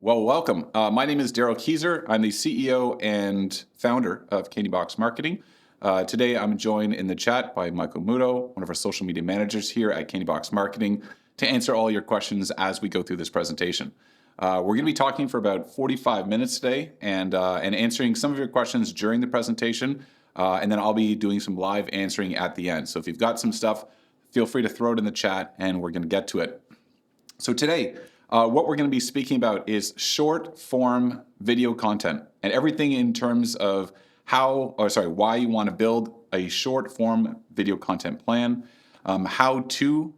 Well, welcome. My name is Darrell Keezer. I'm the CEO and founder of Candy Box Marketing. Today, I'm joined in the chat by Michael Muto, one of our social media managers here at Candy Box Marketing, to answer all your questions as we go through this presentation. We're going to be talking for about 45 minutes today and answering some of your questions during the presentation, and then I'll be doing some live answering at the end. So if you've got some stuff, feel free to throw it in the chat, and we're going to get to it. So today, what we're going to be speaking about is short form video content and everything in terms of why you want to build a short form video content plan, how to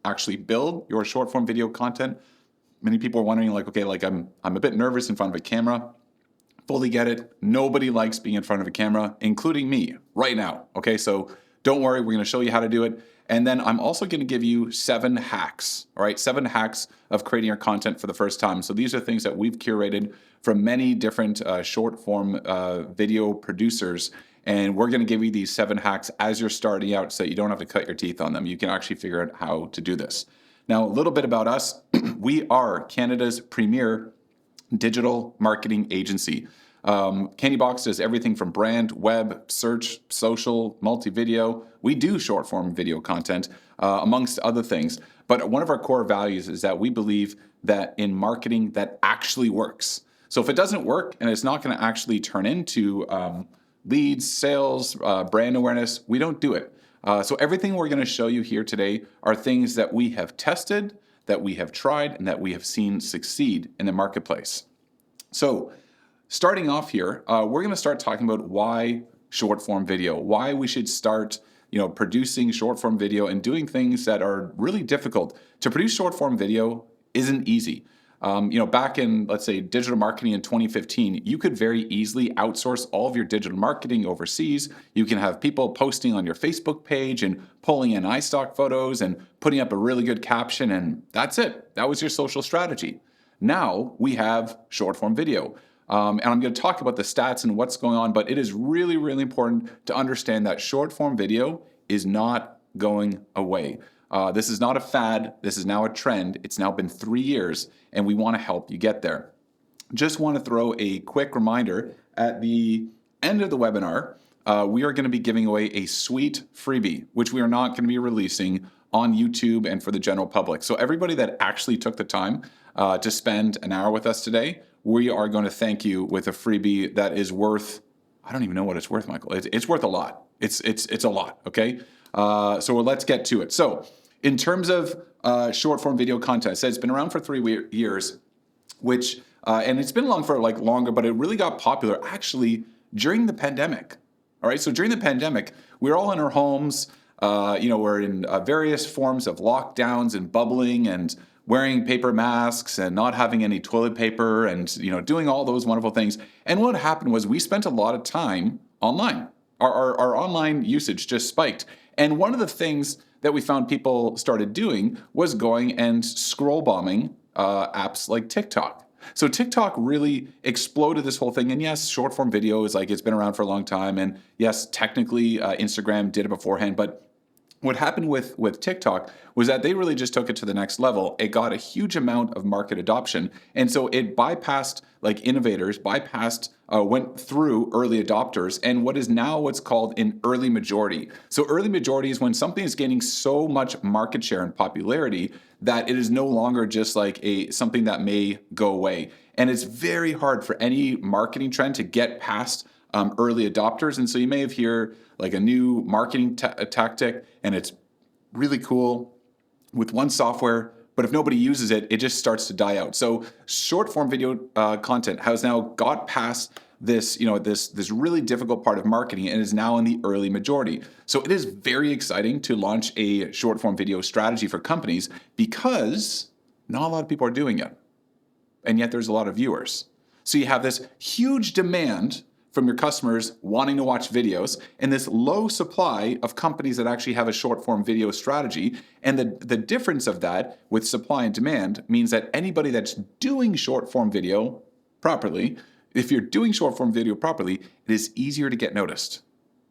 actually build your short form video content. Many people are wondering, I'm a bit nervous in front of a camera. Fully get it. Nobody likes being in front of a camera, including me right now. Okay, so don't worry, we're going to show you how to do it. And then I'm also going to give you 7 hacks, all right? 7 hacks of creating your content for the first time. So these are things that we've curated from many different short form video producers. And we're going to give you these 7 hacks as you're starting out so that you don't have to cut your teeth on them. You can actually figure out how to do this. Now, a little bit about us. We are Canada's premier digital marketing agency. Candy Box does everything from brand, web, search, social, multi-video. We do short form video content, amongst other things. But one of our core values is that we believe that in marketing that actually works. So if it doesn't work and it's not going to actually turn into leads, sales, brand awareness, we don't do it. So everything we're going to show you here today are things that we have tested, that we have tried, and that we have seen succeed in the marketplace. So starting off here, we're going to start talking about why short form video, why we should start producing short form video and doing things that are really difficult. To produce short form video isn't easy. Back in, let's say, digital marketing in 2015, you could very easily outsource all of your digital marketing overseas. You can have people posting on your Facebook page and pulling in iStock photos and putting up a really good caption, and that's it. That was your social strategy. Now we have short form video. And I'm going to talk about the stats and what's going on, but it is really, really important to understand that short form video is not going away. This is not a fad. This is now a trend. It's now been 3 years, and we want to help you get there. Just want to throw a quick reminder at the end of the webinar, we are going to be giving away a sweet freebie, which we are not going to be releasing on YouTube and for the general public. So everybody that actually took the time to spend an hour with us today, we are going to thank you with a freebie that is worth, I don't even know what it's worth, Michael. It's worth a lot. It's a lot, okay? So let's get to it. So in terms of short form video content, I said it's been around for 3 years, which, and it's been along for longer, but it really got popular actually during the pandemic. All right, so during the pandemic, we were all in our homes, we're in various forms of lockdowns and bubbling and wearing paper masks and not having any toilet paper and, doing all those wonderful things. And what happened was we spent a lot of time online. Our online usage just spiked. And one of the things that we found people started doing was going and scroll bombing apps like TikTok. So TikTok really exploded this whole thing. And yes, short form video is it's been around for a long time. And yes, technically Instagram did it beforehand, but what happened with TikTok was that they really just took it to the next level. It got a huge amount of market adoption. And so it bypassed innovators, went through early adopters, and what is now what's called an early majority. So early majority is when something is gaining so much market share and popularity that it is no longer just something that may go away. And it's very hard for any marketing trend to get past early adopters. And so you may have heard a new marketing tactic, and it's really cool with one software, but if nobody uses it, it just starts to die out. So short form video content has now got past this, this really difficult part of marketing and is now in the early majority. So it is very exciting to launch a short form video strategy for companies because not a lot of people are doing it. And yet there's a lot of viewers. So you have this huge demand from your customers wanting to watch videos and this low supply of companies that actually have a short form video strategy. And the difference of that with supply and demand means that anybody that's doing short form video properly, if you're doing short form video properly, it is easier to get noticed.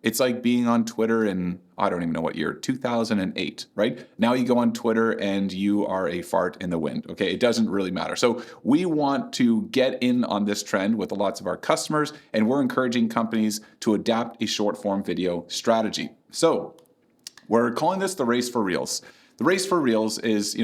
It's like being on Twitter in, I don't even know what year, 2008, right? Now you go on Twitter and you are a fart in the wind, okay? It doesn't really matter. So we want to get in on this trend with lots of our customers, and we're encouraging companies to adapt a short form video strategy. So we're calling this the race for Reels. The race for Reels is,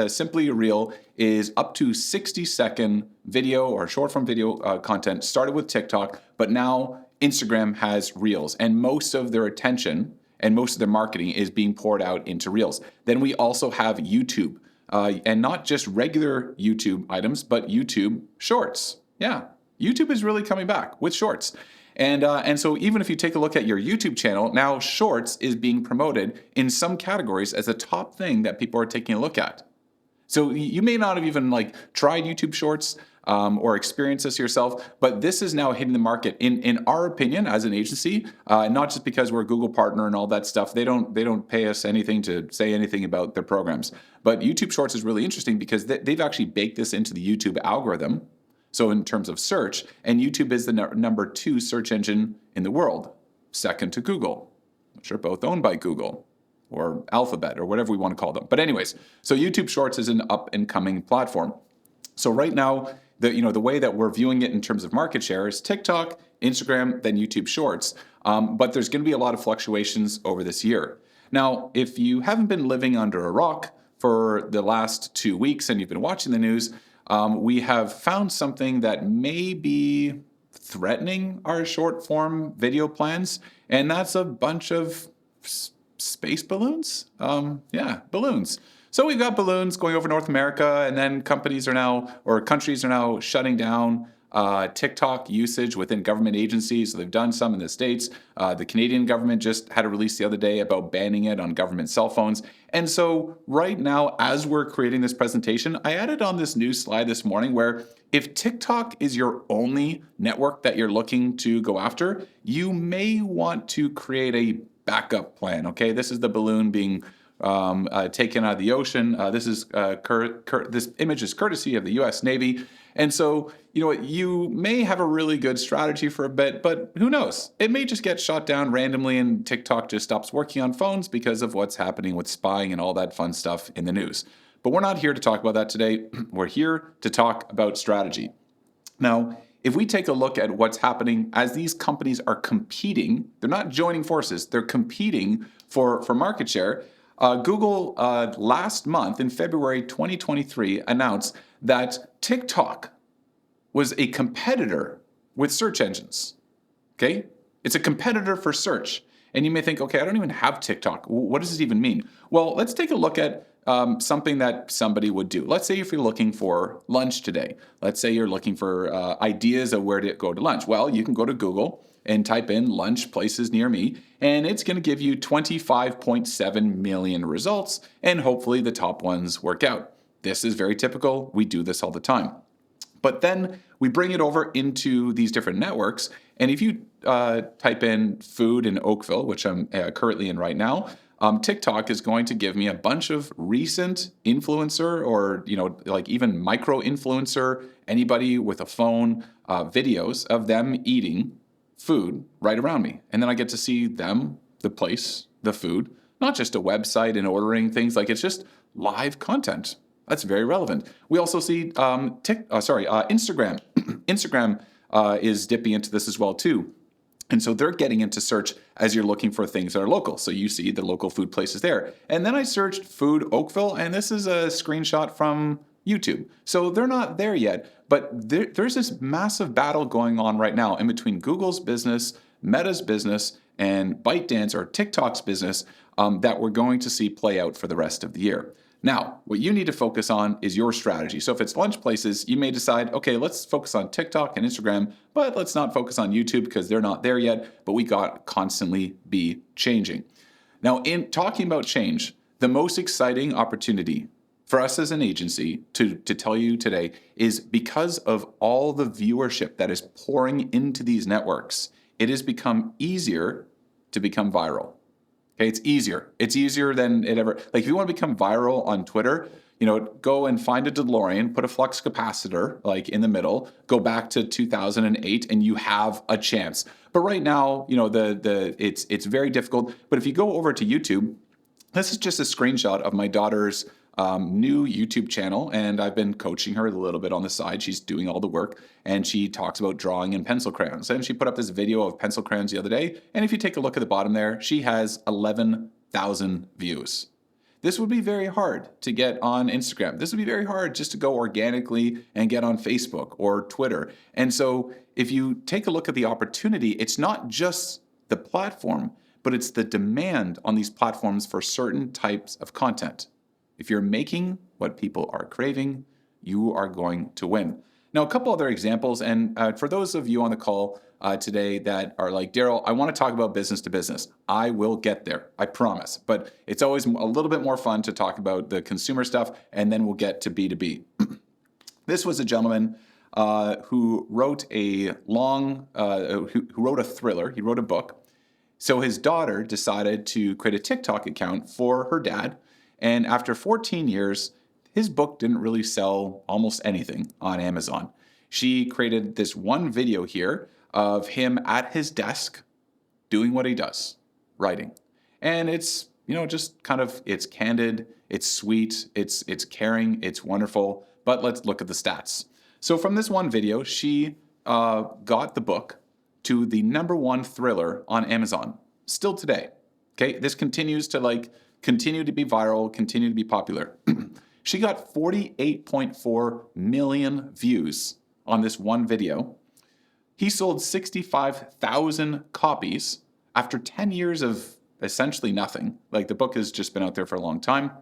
simply a reel is up to 60-second video or short form video content started with TikTok, but now Instagram has Reels, and most of their attention and most of their marketing is being poured out into Reels. Then we also have YouTube, and not just regular YouTube items, but YouTube Shorts. Yeah, YouTube is really coming back with Shorts. And so even if you take a look at your YouTube channel, now Shorts is being promoted in some categories as a top thing that people are taking a look at. So you may not have even tried YouTube Shorts or experienced this yourself, but this is now hitting the market. In our opinion, as an agency, not just because we're a Google partner and all that stuff. They don't pay us anything to say anything about their programs. But YouTube Shorts is really interesting because they've actually baked this into the YouTube algorithm. So in terms of search, and YouTube is the number 2 search engine in the world, second to Google, which are both owned by Google or Alphabet or whatever we want to call them. But anyways, so YouTube Shorts is an up and coming platform. So right now, the way that we're viewing it in terms of market share is TikTok, Instagram, then YouTube Shorts. But there's going to be a lot of fluctuations over this year. Now, if you haven't been living under a rock for the last 2 weeks and you've been watching the news, we have found something that may be threatening our short form video plans, and that's a bunch of space balloons. Balloons. So we've got balloons going over North America, and then countries are now shutting down TikTok usage within government agencies. So they've done some in the States. The Canadian government just had a release the other day about banning it on government cell phones. And so right now, as we're creating this presentation, I added on this new slide this morning where if TikTok is your only network that you're looking to go after, you may want to create a backup plan, okay? This is the balloon being taken out of the ocean. This image is courtesy of the U.S. Navy. And so, you may have a really good strategy for a bit, but who knows? It may just get shot down randomly and TikTok just stops working on phones because of what's happening with spying and all that fun stuff in the news. But we're not here to talk about that today. We're here to talk about strategy. Now, if we take a look at what's happening as these companies are competing, they're not joining forces, they're competing for market share. Google last month in February 2023 announced that TikTok was a competitor with search engines. Okay? It's a competitor for search. And you may think, okay, I don't even have TikTok. What does this even mean? Well, let's take a look at something that somebody would do. Let's say if you're looking for lunch today. Let's say you're looking for ideas of where to go to lunch. Well, you can go to Google and type in lunch places near me, and it's going to give you 25.7 million results, and hopefully the top ones work out. This is very typical. We do this all the time. But then we bring it over into these different networks, and if you type in food in Oakville, which I'm currently in right now, TikTok is going to give me a bunch of recent influencer or, even micro influencer, anybody with a phone, videos of them eating food right around me. And then I get to see them, the place, the food, not just a website and ordering things. It's just live content. That's very relevant. We also see Instagram. Instagram is dipping into this as well too. And so they're getting into search as you're looking for things that are local. So you see the local food places there. And then I searched food Oakville, and this is a screenshot from YouTube. So they're not there yet, but there's this massive battle going on right now in between Google's business, Meta's business, and ByteDance or TikTok's business that we're going to see play out for the rest of the year. Now, what you need to focus on is your strategy. So if it's lunch places, you may decide, okay, let's focus on TikTok and Instagram, but let's not focus on YouTube because they're not there yet, but we got to constantly be changing. Now, in talking about change, the most exciting opportunity for us as an agency to tell you today is because of all the viewership that is pouring into these networks, it has become easier to become viral. Okay, it's easier. It's easier than it ever. If you want to become viral on Twitter, go and find a DeLorean, put a flux capacitor like in the middle, go back to 2008, and you have a chance. But right now, it's very difficult. But if you go over to YouTube, this is just a screenshot of my daughter's new YouTube channel, and I've been coaching her a little bit on the side. She's doing all the work, and she talks about drawing in pencil crayons. And she put up this video of pencil crayons the other day, and if you take a look at the bottom there, she has 11,000 views. This would be very hard to get on Instagram. This would be very hard just to go organically and get on Facebook or Twitter. And so if you take a look at the opportunity, it's not just the platform, but it's the demand on these platforms for certain types of content. If you're making what people are craving, you are going to win. Now, a couple other examples, and for those of you on the call today that are like, Darrell, I want to talk about business to business. I will get there, I promise. But it's always a little bit more fun to talk about the consumer stuff, and then we'll get to B2B. This was a gentleman who wrote a thriller. He wrote a book. So his daughter decided to create a TikTok account for her dad. And after 14 years, his book didn't really sell almost anything on Amazon. She created this one video here of him at his desk doing what he does, writing. And it's, just kind of, it's candid, it's sweet, it's caring, it's wonderful. But let's look at the stats. So from this one video, she got the book to the #1 thriller on Amazon, still today. Okay, this continues to continue to be viral, continue to be popular. She got 48.4 million views on this one video. He sold 65,000 copies after 10 years of essentially nothing. The book has just been out there for a long time.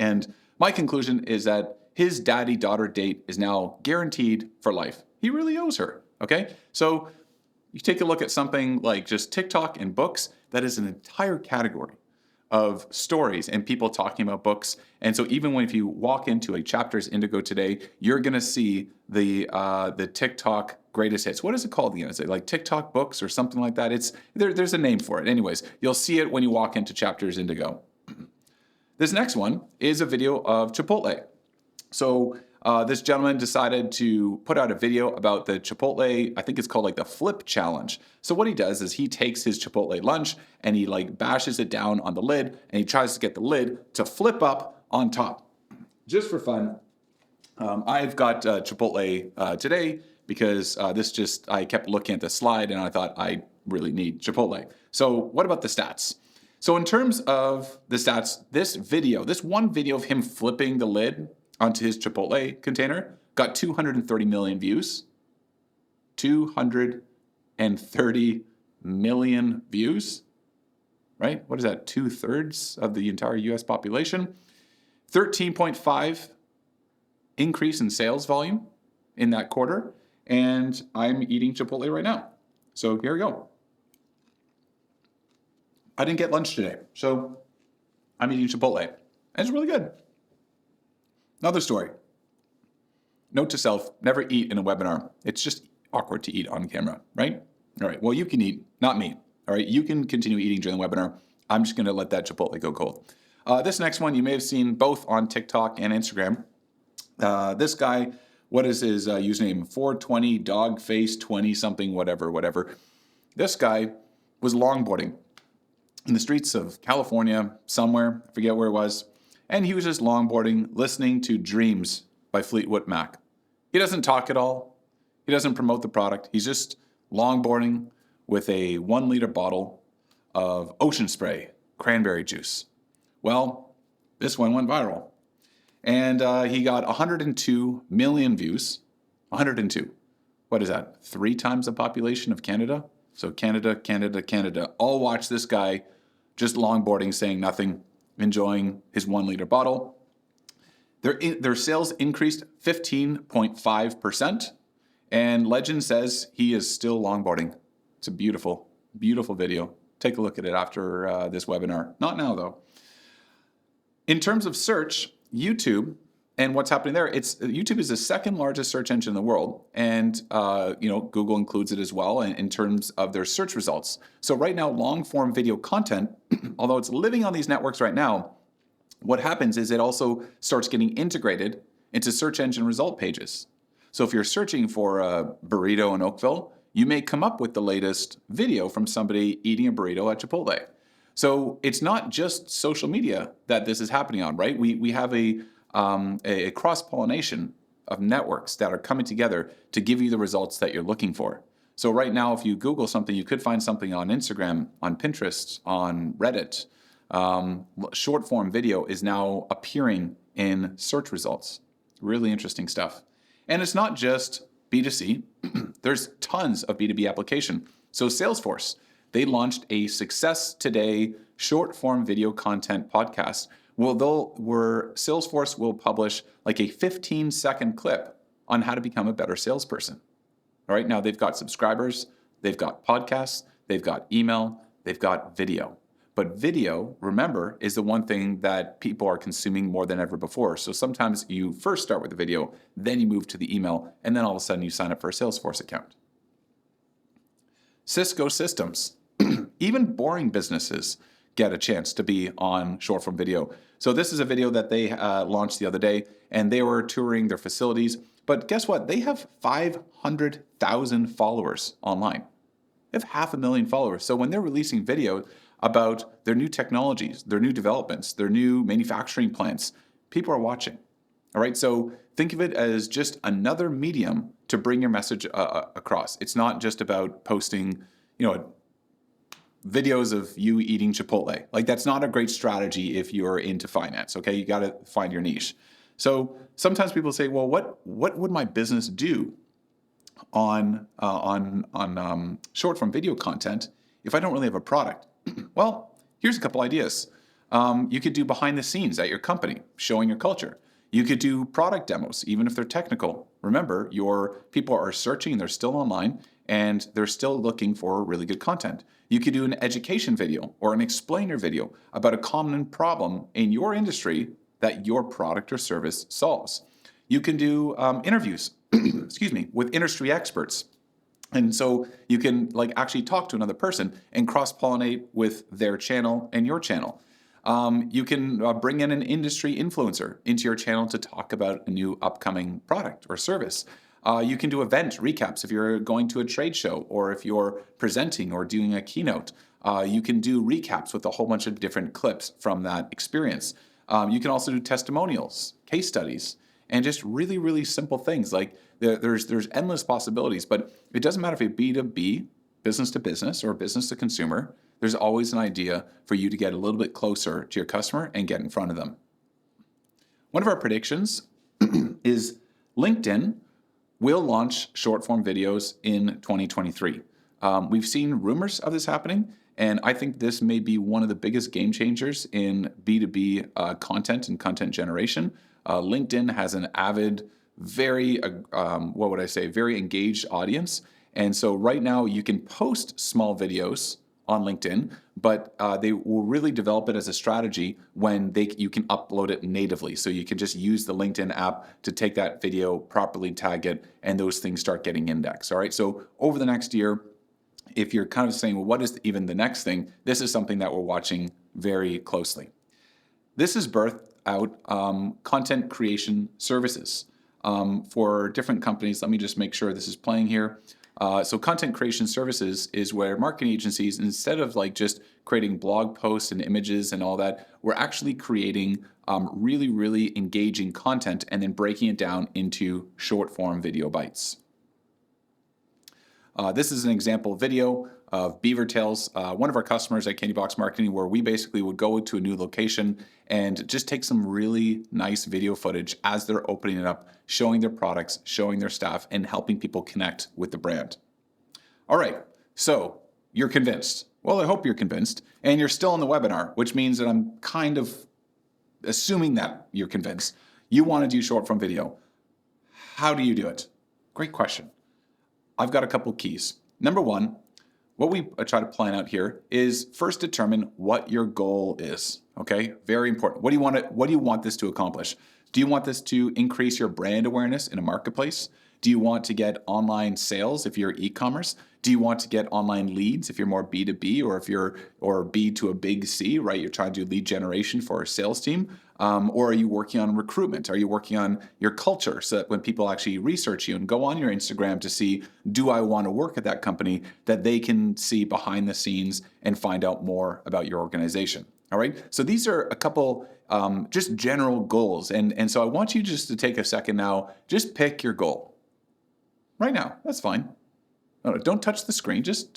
And my conclusion is that his daddy-daughter date is now guaranteed for life. He really owes her, okay? So you take a look at something like just TikTok and books, that is an entire category of stories and people talking about books. And so even if you walk into a Chapters Indigo today, you're going to see the TikTok greatest hits. What is it called again? Is it like TikTok books or something like that? There's a name for it. Anyways, you'll see it when you walk into Chapters Indigo. This next one is a video of Chipotle. So this gentleman decided to put out a video about the Chipotle, I think it's called the Flip Challenge. So what he does is he takes his Chipotle lunch and he bashes it down on the lid, and he tries to get the lid to flip up on top. Just for fun, I've got Chipotle today because I kept looking at the slide and I thought I really need Chipotle. So what about the stats? So in terms of the stats, this one video of him flipping the lid onto his Chipotle container got 230 million views. 230 million views, right? What is that? 2/3 of the entire US population. 13.5 increase in sales volume in that quarter. And I'm eating Chipotle right now. So here we go. I didn't get lunch today, so I'm eating Chipotle. And it's really good. Another story. Note to self, never eat in a webinar. It's just awkward to eat on camera, right? All right, well, you can eat, not me. All right, you can continue eating during the webinar. I'm just gonna let that Chipotle go cold. This next one you may have seen both on TikTok and Instagram. This guy, what is his username? 420 dog face 20 something, whatever. This guy was longboarding in the streets of California, somewhere, I forget where it was. And he was just longboarding, listening to Dreams by Fleetwood Mac. He doesn't talk at all. He doesn't promote the product. He's just longboarding with a 1-liter bottle of Ocean Spray cranberry juice. Well, this one went viral. And he got 102 million views. 102. What is that? 3 times the population of Canada? So Canada. All watch this guy just longboarding, saying nothing, enjoying his 1-liter bottle. Their sales increased 15.5%, and legend says he is still longboarding. It's a beautiful, beautiful video. Take a look at it after this webinar. Not now, though. In terms of search, YouTube and what's happening there, YouTube is the second largest search engine in the world, and Google includes it as well in terms of their search results. So right now, long-form video content, although it's living on these networks right now, what happens is it also starts getting integrated into search engine result pages. So if you're searching for a burrito in Oakville, you may come up with the latest video from somebody eating a burrito at Chipotle. So it's not just social media that this is happening on, right? We have a cross-pollination of networks that are coming together to give you the results that you're looking for. So right now, if you Google something, you could find something on Instagram, on Pinterest, on Reddit. Short form video is now appearing in search results. Really interesting stuff. And it's not just B2C. There's tons of B2B application. So Salesforce, they launched a Success Today short form video content podcast. Where Salesforce will publish like a 15-second clip on how to become a better salesperson. All right, now they've got subscribers, they've got podcasts, they've got email, they've got video. But video, remember, is the one thing that people are consuming more than ever before. So sometimes you first start with the video, then you move to the email, and then all of a sudden you sign up for a Salesforce account. Cisco Systems, even boring businesses get a chance to be on short form video. So this is a video that they launched the other day, and they were touring their facilities. But guess what? They have 500,000 followers online. They have 500,000 followers. So when they're releasing video about their new technologies, their new developments, their new manufacturing plants, people are watching. All right, so think of it as just another medium to bring your message across. It's not just about posting, videos of you eating Chipotle. Like, that's not a great strategy if you're into finance, okay? You got to find your niche. So sometimes people say, well, what would my business do on short form video content if I don't really have a product? Well, here's a couple ideas. You could do behind the scenes at your company, showing your culture. You could do product demos, even if they're technical. Remember, your people are searching, they're still online, and they're still looking for really good content. You could do an education video or an explainer video about a common problem in your industry that your product or service solves. You can do interviews, with industry experts. And so you can actually talk to another person and cross-pollinate with their channel and your channel. You can bring in an industry influencer into your channel to talk about a new upcoming product or service. You can do event recaps if you're going to a trade show or if you're presenting or doing a keynote. You can do recaps with a whole bunch of different clips from that experience. You can also do testimonials, case studies, and just really, really simple things. Like there's endless possibilities, but it doesn't matter if it's B2B, business to business, or business to consumer. There's always an idea for you to get a little bit closer to your customer and get in front of them. One of our predictions is LinkedIn will launch short-form videos in 2023. We've seen rumors of this happening, and I think this may be one of the biggest game changers in B2B content and content generation. LinkedIn has an avid, very engaged audience. And so right now you can post small videos on LinkedIn, but they will really develop it as a strategy when you can upload it natively. So you can just use the LinkedIn app to take that video, properly tag it, and those things start getting indexed. All right. So over the next year, if you're kind of saying, well, what is even the next thing? This is something that we're watching very closely. This is birthed out content creation services for different companies. Let me just make sure this is playing here. So content creation services is where marketing agencies, instead of just creating blog posts and images and all that, we're actually creating really, really engaging content and then breaking it down into short form video bites. This is an example video of Beaver Tails, one of our customers at Candy Box Marketing, where we basically would go to a new location and just take some really nice video footage as they're opening it up, showing their products, showing their staff, and helping people connect with the brand. All right, so you're convinced. Well, I hope you're convinced, and you're still in the webinar, which means that I'm kind of assuming that you're convinced. You want to do short form video. How do you do it? Great question. I've got a couple keys. Number one, what we try to plan out here is first determine what your goal is. Okay, very important. What do you want this to accomplish? Do you want this to increase your brand awareness in a marketplace? Do you want to get online sales if you're e-commerce? Do you want to get online leads if you're more B2B, or if you're or B to a big C, right? You're trying to do lead generation for a sales team. Or are you working on recruitment? Are you working on your culture so that when people actually research you and go on your Instagram to see, do I want to work at that company, that they can see behind the scenes and find out more about your organization? All right. So these are a couple just general goals. And so I want you just to take a second now, just pick your goal. Right now, that's fine. No, don't touch the screen. Just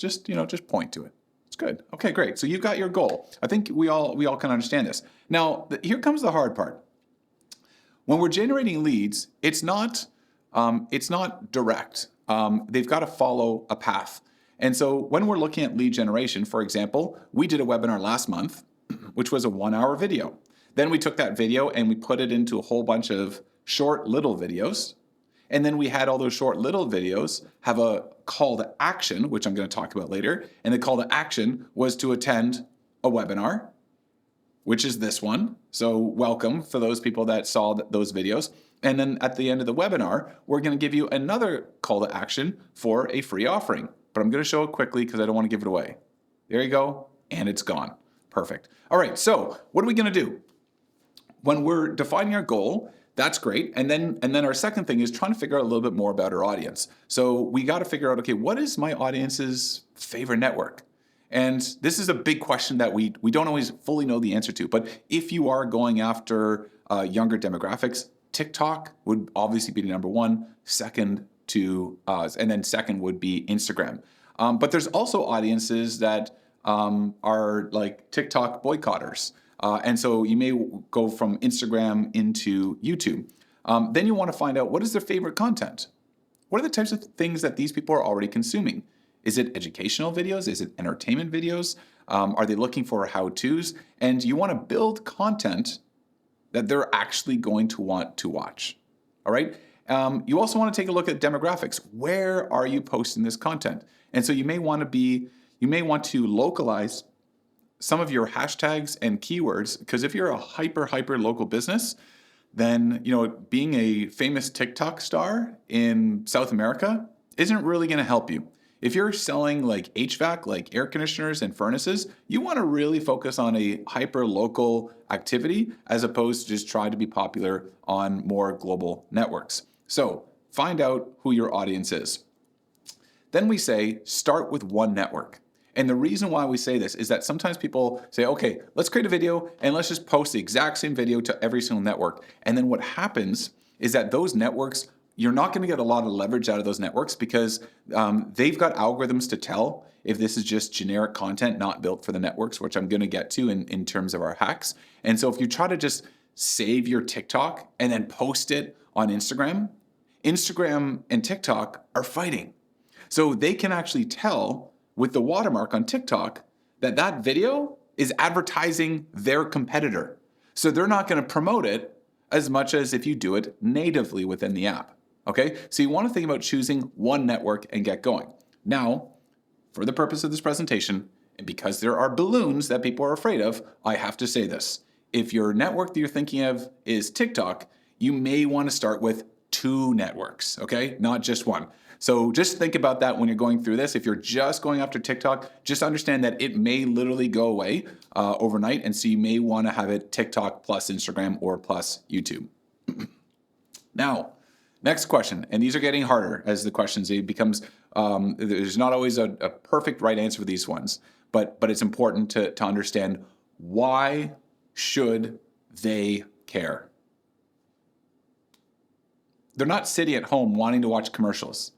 point to it. It's good. Okay, great. So you've got your goal. I think we all can understand this. Now, here comes the hard part. When we're generating leads, it's not direct. They've got to follow a path. And so when we're looking at lead generation, for example, we did a webinar last month, which was a 1-hour video. Then we took that video and we put it into a whole bunch of short little videos. And then we had all those short little videos have a call to action, which I'm going to talk about later. And the call to action was to attend a webinar, which is this one. So welcome for those people that saw those videos. And then at the end of the webinar, we're going to give you another call to action for a free offering. But I'm going to show it quickly because I don't want to give it away. There you go. And it's gone. Perfect. All right. So what are we going to do? When we're defining our goal, that's great. And then our second thing is trying to figure out a little bit more about our audience. So we got to figure out, okay, what is my audience's favorite network? And this is a big question that we don't always fully know the answer to. But if you are going after younger demographics, TikTok would obviously be the number one, and then second would be Instagram. But there's also audiences that are like TikTok boycotters. And so you may go from Instagram into YouTube. Then you want to find out, what is their favorite content? What are the types of things that these people are already consuming? Is it educational videos? Is it entertainment videos? Are they looking for how-tos? And you want to build content that they're actually going to want to watch. All right? You also want to take a look at demographics. Where are you posting this content? And so you may want to localize some of your hashtags and keywords, because if you're a hyper local business, then being a famous TikTok star in South America isn't really going to help you. If you're selling like HVAC, like air conditioners and furnaces, you want to really focus on a hyper local activity as opposed to just try to be popular on more global networks. So find out who your audience is. Then we say start with one network. And the reason why we say this is that sometimes people say, okay, let's create a video and let's just post the exact same video to every single network. And then what happens is that those networks, you're not going to get a lot of leverage out of those networks because they've got algorithms to tell if this is just generic content not built for the networks, which I'm going to get to in terms of our hacks. And so if you try to just save your TikTok and then post it on Instagram and TikTok are fighting. So they can actually tell with the watermark on TikTok that video is advertising their competitor. So they're not going to promote it as much as if you do it natively within the app. Okay? So you want to think about choosing one network and get going. Now, for the purpose of this presentation, and because there are balloons that people are afraid of, I have to say this. If your network that you're thinking of is TikTok, you may want to start with 2 networks, okay? Not just one. So just think about that when you're going through this. If you're just going after TikTok, just understand that it may literally go away overnight. And so you may want to have it TikTok plus Instagram or plus YouTube. Now, next question. And these are getting harder as the questions, it becomes, there's not always a perfect right answer for these ones, but it's important to understand, why should they care? They're not sitting at home wanting to watch commercials.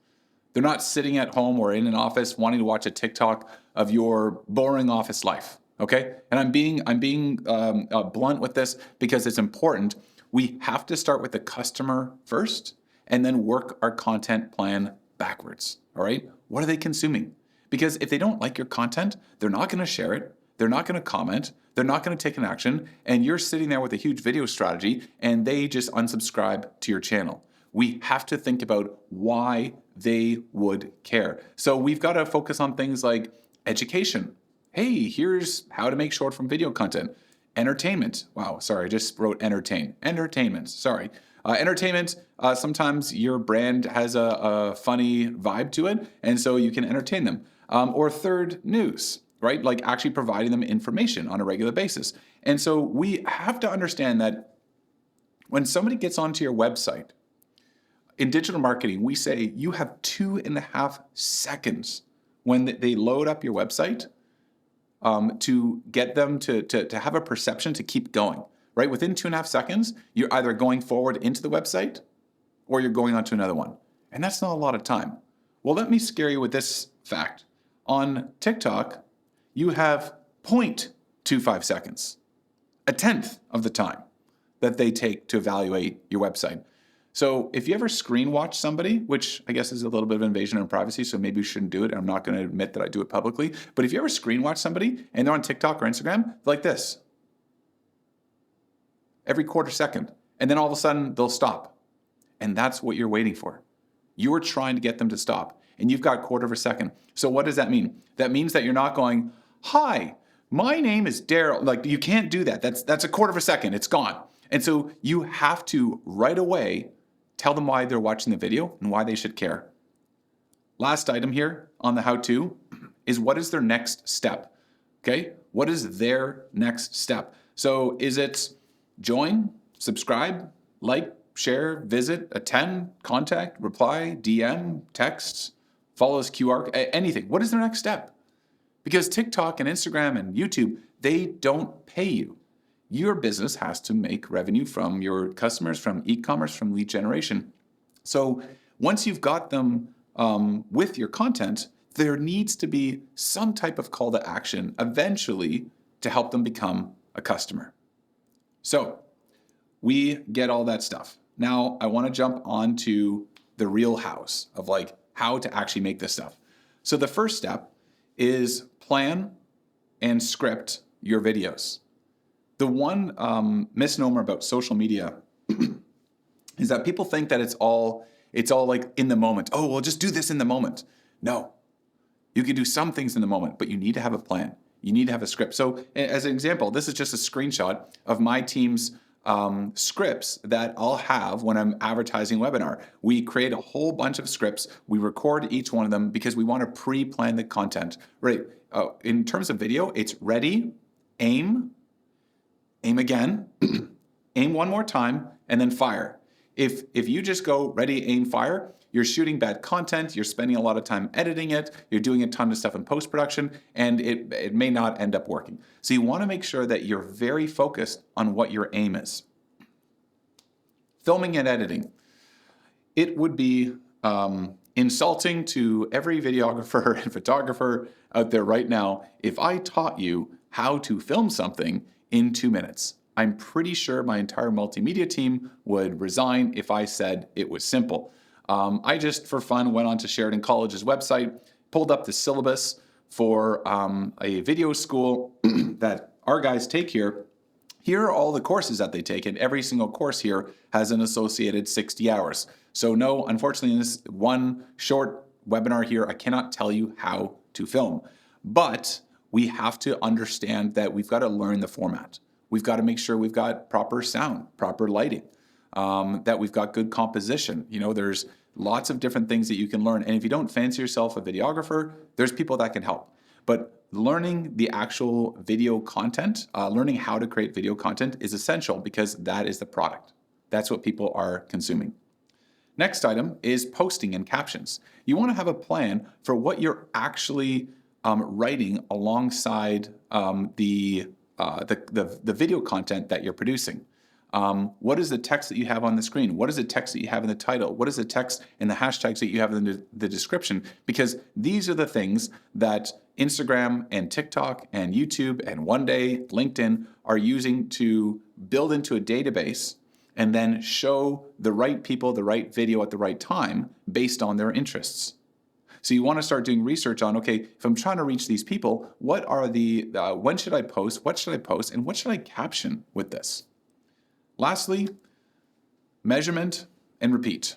They're not sitting at home or in an office wanting to watch a TikTok of your boring office life, okay? And I'm being blunt with this because it's important. We have to start with the customer first and then work our content plan backwards, all right? What are they consuming? Because if they don't like your content, they're not going to share it. They're not going to comment. They're not going to take an action. And you're sitting there with a huge video strategy and they just unsubscribe to your channel. We have to think about why they would care. So we've got to focus on things like education. Hey, here's how to make short form video content. Entertainment. Wow, sorry, I just wrote entertain. Entertainment, sorry. Entertainment, sometimes your brand has a funny vibe to it, and so you can entertain them. Or third, news, right? Like actually providing them information on a regular basis. And so we have to understand that when somebody gets onto your website, in digital marketing, we say you have 2.5 seconds when they load up your website to get them to have a perception to keep going, right? Within 2.5 seconds, you're either going forward into the website or you're going on to another one. And that's not a lot of time. Well, let me scare you with this fact. On TikTok, you have 0.25 seconds, a tenth of the time that they take to evaluate your website. So if you ever screen watch somebody, which I guess is a little bit of invasion of privacy, so maybe you shouldn't do it. I'm not going to admit that I do it publicly. But if you ever screen watch somebody and they're on TikTok or Instagram, they're like this. Every quarter second. And then all of a sudden they'll stop. And that's what you're waiting for. You are trying to get them to stop. And you've got quarter of a second. So what does that mean? That means that you're not going, hi, my name is Darrell. Like, you can't do that. That's a quarter of a second. It's gone. And so you have to right away tell them why they're watching the video and why they should care. Last item here on the how-to is what is their next step? Okay? What is their next step? So is it join, subscribe, like, share, visit, attend, contact, reply, DM, text, follow this QR, anything? What is their next step? Because TikTok and Instagram and YouTube, they don't pay you. Your business has to make revenue from your customers, from e-commerce, from lead generation. So once you've got them with your content, there needs to be some type of call to action eventually to help them become a customer. So we get all that stuff. Now I want to jump on to the real hows of like how to actually make this stuff. So the first step is plan and script your videos. The one misnomer about social media is that people think that it's all like in the moment. Oh, well, just do this in the moment. No, you can do some things in the moment, but you need to have a plan. You need to have a script. So as an example, this is just a screenshot of my team's scripts that I'll have when I'm advertising webinar. We create a whole bunch of scripts. We record each one of them because we want to pre-plan the content. Right. In terms of video, it's ready, aim again, aim one more time, and then fire. If you just go ready, aim, fire, you're shooting bad content, you're spending a lot of time editing it, you're doing a ton of stuff in post-production, and it may not end up working. So you want to make sure that you're very focused on what your aim is. Filming and editing. It would be insulting to every videographer and photographer out there right now if I taught you how to film something in 2 minutes. I'm pretty sure my entire multimedia team would resign if I said it was simple. I just, for fun, went on to Sheridan College's website, pulled up the syllabus for a video school that our guys take here. Here are all the courses that they take, and every single course here has an associated 60 hours. So no, unfortunately, in this one short webinar here, I cannot tell you how to film. But we have to understand that we've got to learn the format. We've got to make sure we've got proper sound, proper lighting, that we've got good composition. You know, there's lots of different things that you can learn. And if you don't fancy yourself a videographer, there's people that can help. But learning the actual video content, learning how to create video content is essential because that is the product. That's what people are consuming. Next item is posting and captions. You want to have a plan for what you're actually writing alongside the video content that you're producing. What is the text that you have on the screen? What is the text that you have in the title? What is the text and the hashtags that you have in the description? Because these are the things that Instagram and TikTok and YouTube and one day LinkedIn are using to build into a database and then show the right people the right video at the right time based on their interests. So you want to start doing research on, okay, if I'm trying to reach these people, what are when should I post, what should I post, and what should I caption with this? Lastly, measurement and repeat.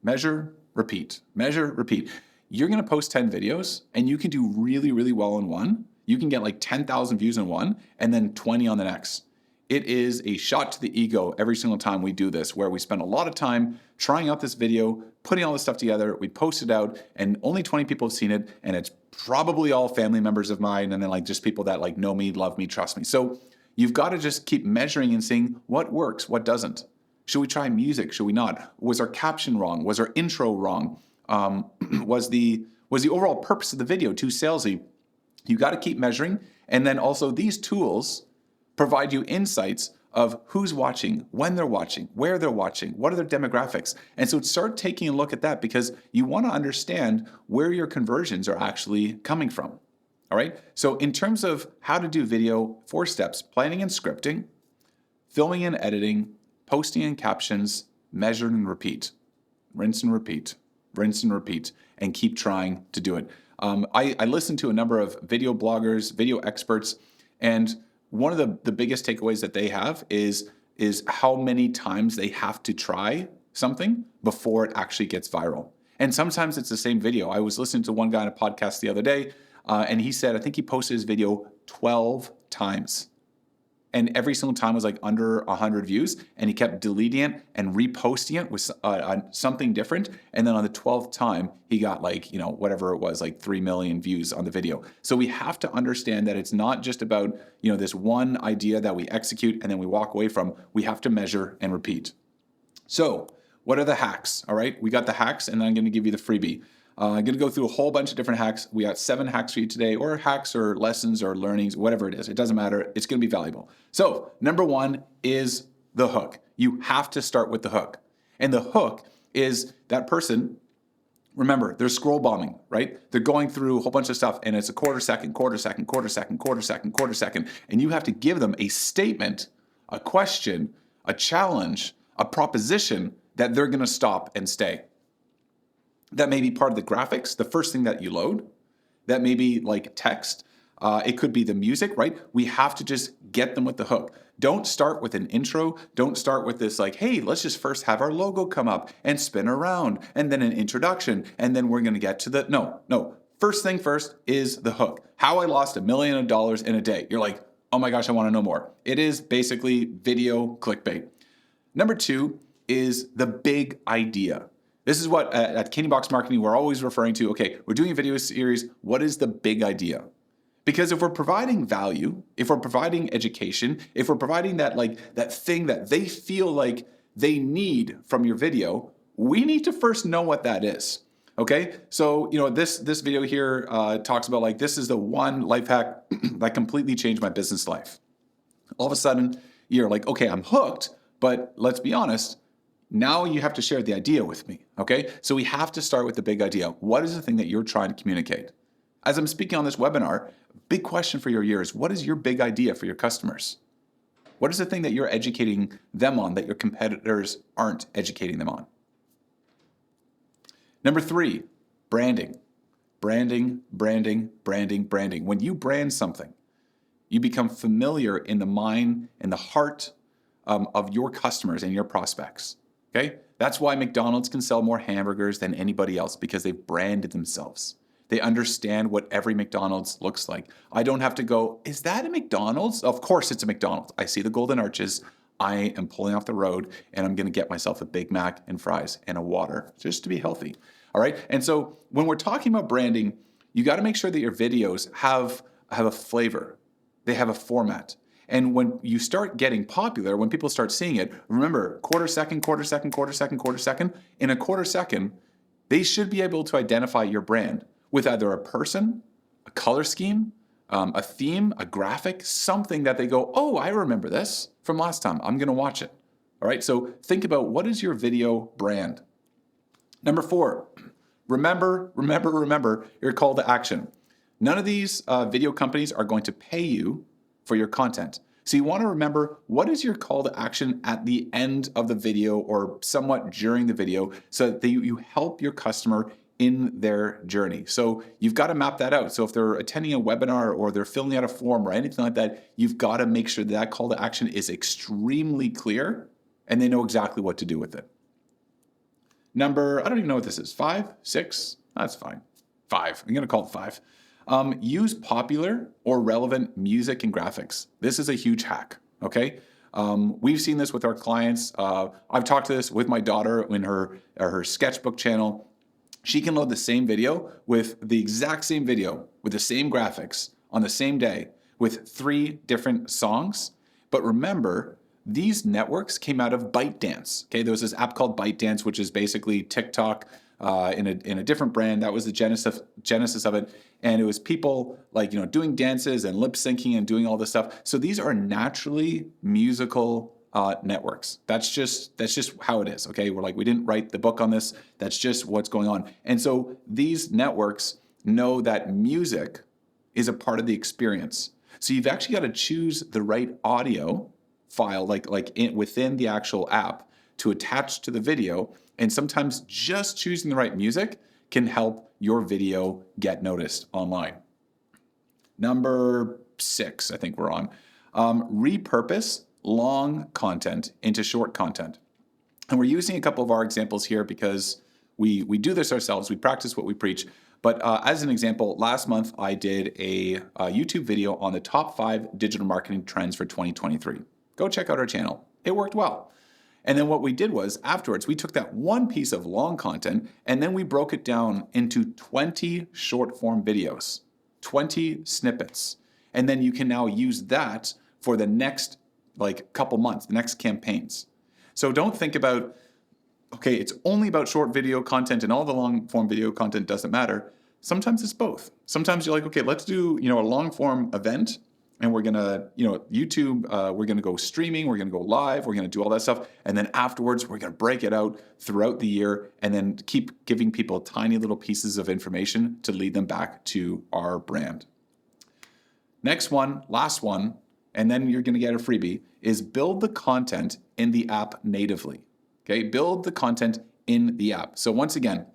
Measure, repeat, measure, repeat. You're going to post 10 videos and you can do really, really well in one. You can get like 10,000 views in one and then 20 on the next. It is a shot to the ego every single time we do this, where we spend a lot of time trying out this video, putting all this stuff together, we post it out, and only 20 people have seen it, and it's probably all family members of mine, and then like just people that like know me, love me, trust me. So you've got to just keep measuring and seeing what works, what doesn't. Should we try music? Should we not? Was our caption wrong? Was our intro wrong? Was the overall purpose of the video too salesy? You got to keep measuring, and then also these tools provide you insights of who's watching, when they're watching, where they're watching, what are their demographics. And so start taking a look at that, because you want to understand where your conversions are actually coming from. All right. So in terms of how to do video, 4 steps: planning and scripting, filming and editing, posting and captions, measure and repeat, rinse and repeat, rinse and repeat, and keep trying to do it. I listen to a number of video bloggers, video experts, and one of the biggest takeaways that they have is how many times they have to try something before it actually gets viral. And sometimes it's the same video. I was listening to one guy on a podcast the other day, and he said, I think he posted his video 12 times. And every single time was like under 100 views, and he kept deleting it and reposting it with something different. And then on the 12th time, he got like, whatever it was, like 3 million views on the video. So we have to understand that it's not just about, this one idea that we execute and then we walk away from. We have to measure and repeat. So what are the hacks? All right, we got the hacks, and then I'm going to give you the freebie. I'm going to go through a whole bunch of different hacks. We got 7 hacks for you today, or hacks or lessons or learnings, whatever it is. It doesn't matter. It's going to be valuable. So number 1 is the hook. You have to start with the hook. And the hook is that person, remember, they're scroll bombing, right? They're going through a whole bunch of stuff, and it's a quarter second, quarter second, quarter second, quarter second, quarter second. And you have to give them a statement, a question, a challenge, a proposition that they're going to stop and stay. That may be part of the graphics, the first thing that you load. That may be like text. It could be the music, right? We have to just get them with the hook. Don't start with an intro. Don't start with this like, hey, let's just first have our logo come up and spin around, and then an introduction, and then we're going to get to the, no. First thing first is the hook. How I lost $1 million in a day. You're like, oh my gosh, I want to know more. It is basically video clickbait. Number 2 is the big idea. This is what at Candy Box Marketing we're always referring to. Okay, we're doing a video series. What is the big idea? Because if we're providing value, if we're providing education, if we're providing that thing that they feel like they need from your video, we need to first know what that is. Okay, so this video here talks about like, this is the one life hack that completely changed my business life. All of a sudden, you're like, okay, I'm hooked, but let's be honest. Now you have to share the idea with me, okay? So we have to start with the big idea. What is the thing that you're trying to communicate? As I'm speaking on this webinar, big question for your year is, what is your big idea for your customers? What is the thing that you're educating them on that your competitors aren't educating them on? Number 3, branding. Branding, branding, branding, branding. When you brand something, you become familiar in the mind and the heart of your customers and your prospects. Okay? That's why McDonald's can sell more hamburgers than anybody else, because they've branded themselves. They understand what every McDonald's looks like. I don't have to go, is that a McDonald's? Of course it's a McDonald's. I see the golden arches. I am pulling off the road, and I'm going to get myself a Big Mac and fries and a water just to be healthy. All right? And so when we're talking about branding, you got to make sure that your videos have a flavor. They have a format. And when you start getting popular, when people start seeing it, remember, quarter second, quarter second, quarter second, quarter second. In a quarter second, they should be able to identify your brand with either a person, a color scheme, a theme, a graphic, something that they go, oh, I remember this from last time. I'm going to watch it. All right, so think about, what is your video brand? Number 4, remember your call to action. None of these video companies are going to pay you for your content. So you want to remember, what is your call to action at the end of the video or somewhat during the video, so that you help your customer in their journey. So you've got to map that out. So if they're attending a webinar or they're filling out a form or anything like that, you've got to make sure that call to action is extremely clear and they know exactly what to do with it. Number, I don't even know what this is, 5, 6, that's fine. 5, I'm going to call it 5. Use popular or relevant music and graphics. This is a huge hack, okay? We've seen this with our clients. I've talked to this with my daughter in her sketchbook channel. She can load the same video with the exact same video with the same graphics on the same day with 3 different songs. But remember, these networks came out of ByteDance. Okay, there was this app called ByteDance, which is basically TikTok in a different brand. That was the genesis of it, and it was people like doing dances and lip syncing and doing all this stuff. So these are naturally musical networks. That's just how it is. Okay, we didn't write the book on this. That's just what's going on. And so these networks know that music is a part of the experience. So you've actually got to choose the right audio file, within the actual app to attach to the video. And sometimes just choosing the right music can help your video get noticed online. Number 6, I think we're on. Repurpose long content into short content. And we're using a couple of our examples here because we do this ourselves. We practice what we preach. But as an example, last month I did a YouTube video on the top 5 digital marketing trends for 2023. Go check out our channel. It worked well. And then what we did was afterwards, we took that one piece of long content and then we broke it down into 20 short form videos, 20 snippets. And then you can now use that for the next couple months, the next campaigns. So don't think about, okay, it's only about short video content and all the long form video content doesn't matter. Sometimes it's both. Sometimes you're like, okay, let's do, a long form event. And we're gonna, YouTube, we're gonna go streaming, we're gonna go live, we're gonna do all that stuff. And then afterwards, we're gonna break it out throughout the year and then keep giving people tiny little pieces of information to lead them back to our brand. Next one, last one, and then you're gonna get a freebie, is build the content in the app natively. Okay, build the content in the app. So once again,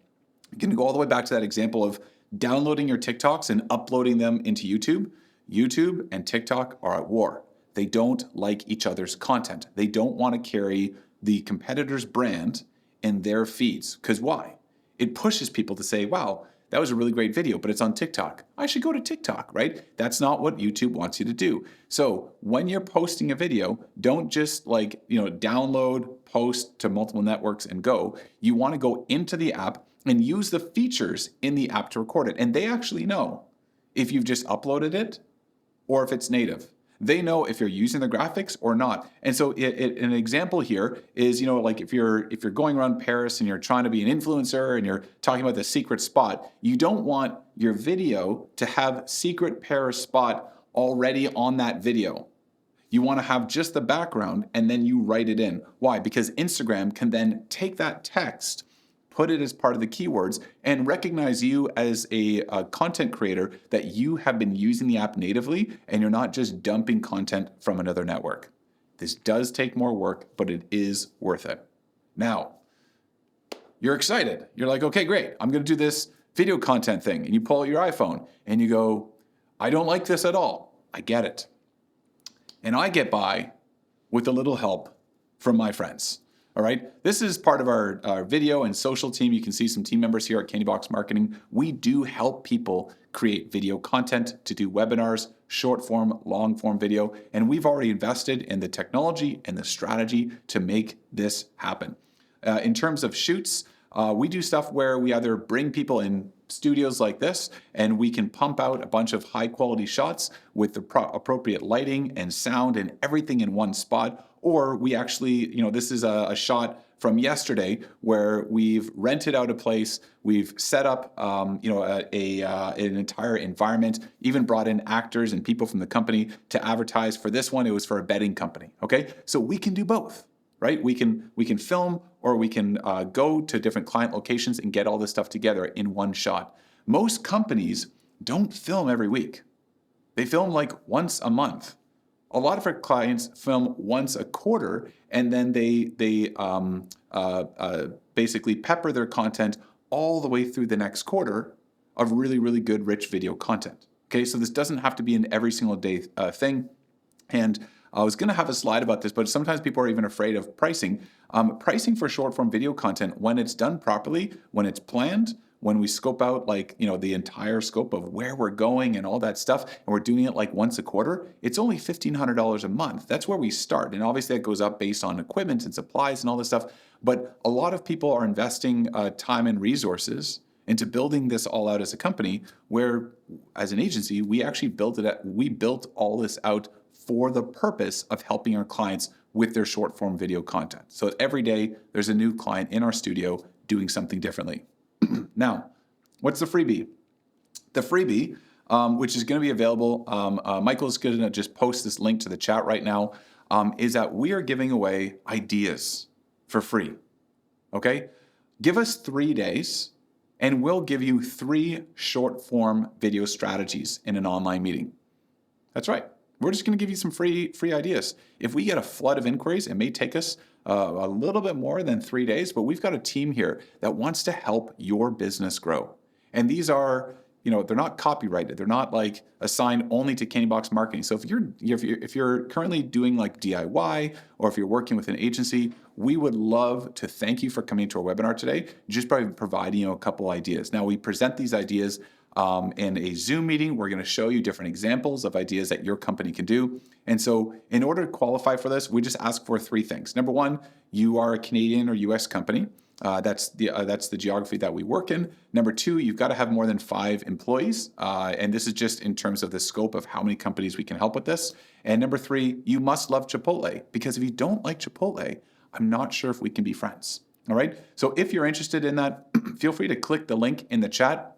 you can go all the way back to that example of downloading your TikToks and uploading them into YouTube. YouTube and TikTok are at war. They don't like each other's content. They don't want to carry the competitor's brand in their feeds. Because why? It pushes people to say, wow, that was a really great video, but it's on TikTok. I should go to TikTok, right? That's not what YouTube wants you to do. So when you're posting a video, don't just download, post to multiple networks and go. You want to go into the app and use the features in the app to record it. And they actually know if you've just uploaded it or if it's native. They know if you're using the graphics or not. And so an example here is, if you're going around Paris and you're trying to be an influencer and you're talking about the secret spot, you don't want your video to have secret Paris spot already on that video. You want to have just the background and then you write it in. Why? Because Instagram can then take that text, put it as part of the keywords, and recognize you as a content creator that you have been using the app natively and you're not just dumping content from another network. This does take more work, but it is worth it. Now, you're excited. You're like, okay, great. I'm going to do this video content thing. And you pull out your iPhone and you go, I don't like this at all. I get it. And I get by with a little help from my friends. All right, this is part of our video and social team. You can see some team members here at Candy Box Marketing. We do help people create video content to do webinars, short form, long form video, and we've already invested in the technology and the strategy to make this happen. In terms of shoots, we do stuff where we either bring people in studios like this and we can pump out a bunch of high quality shots with the appropriate lighting and sound and everything in one spot. Or we actually, this is a shot from yesterday where we've rented out a place, we've set up, an entire environment, even brought in actors and people from the company to advertise. For this one, it was for a bedding company. Okay, so we can do both, right? We can film or we can go to different client locations and get all this stuff together in one shot. Most companies don't film every week; they film like once a month. A lot of our clients film once a quarter, and then they basically pepper their content all the way through the next quarter of really, really good, rich video content. Okay, so this doesn't have to be an every single day thing. And I was going to have a slide about this, but sometimes people are even afraid of pricing. Pricing for short form video content, when it's done properly, when it's planned, when we scope out like, the entire scope of where we're going and all that stuff, and we're doing it like once a quarter, it's only $1,500 a month. That's where we start. And obviously that goes up based on equipment and supplies and all this stuff. But a lot of people are investing time and resources into building this all out as a company, where as an agency, we actually built all this out for the purpose of helping our clients with their short form video content. So every day there's a new client in our studio doing something differently. Now, what's the freebie? The freebie, which is going to be available, Michael's going to just post this link to the chat right now, is that we are giving away ideas for free. Okay? Give us 3 days and we'll give you 3 short form video strategies in an online meeting. That's right. We're just going to give you some free ideas. If we get a flood of inquiries, it may take us a little bit more than 3 days, but we've got a team here that wants to help your business grow. And these are, they're not copyrighted. They're not like assigned only to Candy Box Marketing. So if you're currently doing like DIY, or if you're working with an agency, we would love to thank you for coming to our webinar today, just by providing you a couple ideas. Now, we present these ideas in a Zoom meeting. We're going to show you different examples of ideas that your company can do. And so in order to qualify for this, we just ask for 3 things. Number 1, you are a Canadian or US company. That's the geography that we work in. Number 2, you've got to have more than 5 employees. And this is just in terms of the scope of how many companies we can help with this. And number 3, you must love Chipotle, because if you don't like Chipotle, I'm not sure if we can be friends. All right. So if you're interested in that, feel free to click the link in the chat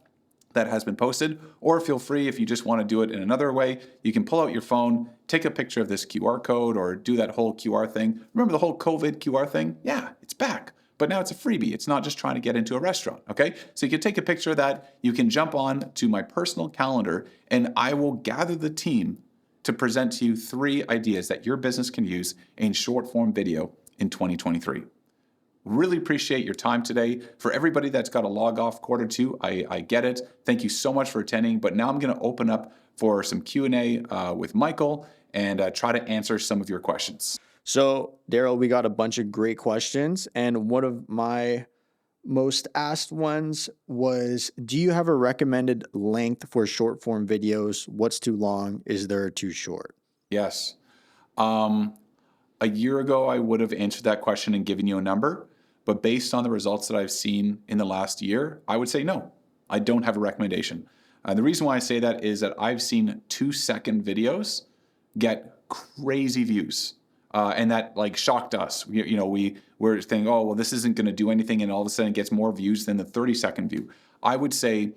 that has been posted, or feel free, if you just want to do it in another way, you can pull out your phone, take a picture of this QR code, or do that whole QR thing. Remember the whole COVID QR thing? Yeah, it's back. But now it's a freebie. It's not just trying to get into a restaurant, okay? So you can take a picture of that. You can jump on to my personal calendar, and I will gather the team to present to you 3 ideas that your business can use in short form video in 2023. Really appreciate your time today. For everybody that's got a log off Q2, I get it. Thank you so much for attending. But now I'm going to open up for some Q&A with Michael and try to answer some of your questions. So, Darrell, we got a bunch of great questions. And one of my most asked ones was, do you have a recommended length for short form videos? What's too long? Is there too short? Yes. A year ago, I would have answered that question and given you a number. But based on the results that I've seen in the last year, I would say no. I don't have a recommendation. The reason why I say that is that I've seen 2-second videos get crazy views. And that like shocked us. We were thinking, oh, well, this isn't going to do anything. And all of a sudden it gets more views than the 30-second view. I would say